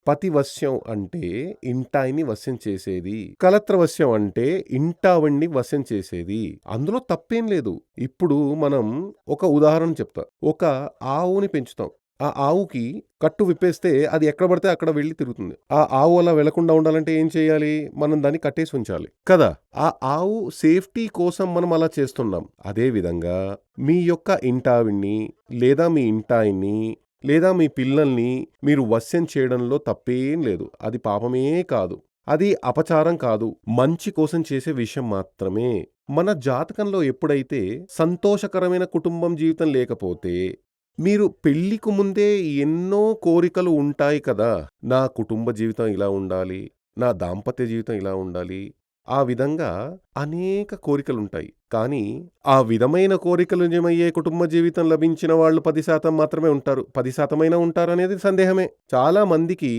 పతివశ్యం అంటే ఇంటాయన్ని వశ్యం చేసేది. కలత్రవశ్యం అంటే ఇంటావిడ్ని వశ్యం చేసేది. అందులో తప్పేం లేదు. ఇప్పుడు మనం ఒక ఉదాహరణ చెప్తా. ఒక ఆవుని పెంచుతాం. ఆ ఆవుకి కట్టు విప్పేస్తే అది ఎక్కడ పడితే అక్కడ వెళ్లి తిరుగుతుంది. ఆ ఆవు అలా వెళ్లకుండా ఉండాలంటే ఏం చేయాలి? మనం దాన్ని కట్టేసి ఉంచాలి కదా! ఆ ఆవు సేఫ్టీ కోసం మనం అలా చేస్తున్నాం. అదే విధంగా మీ యొక్క ఇంటావిడ్ని లేదా మీ ఇంటాయన్ని లేదా మీ పిల్లల్ని మీరు వశ్యం చేయడంలో తప్పేం లేదు. అది పాపమే కాదు. అది అపచారం కాదు. మంచి కోసం చేసే విషయం మాత్రమే. మన జాతకంలో ఎప్పుడైతే సంతోషకరమైన కుటుంబం జీవితం లేకపోతే, మీరు పెళ్ళికి ముందే ఎన్నో కోరికలు ఉంటాయి కదా! నా కుటుంబ జీవితం ఇలా ఉండాలి. నా దాంపత్య జీవితం ఇలా ఉండాలి. ఆ విధంగా అనేక కోరికలుంటాయి. కానీ, ఆ విధమైన కోరికలు నిజమయ్యే కుటుంబ జీవితం లభించిన వాళ్ళు 10% మాత్రమే ఉంటారు. 10% అయినా ఉంటారనేది సందేహమే. చాలా మందికి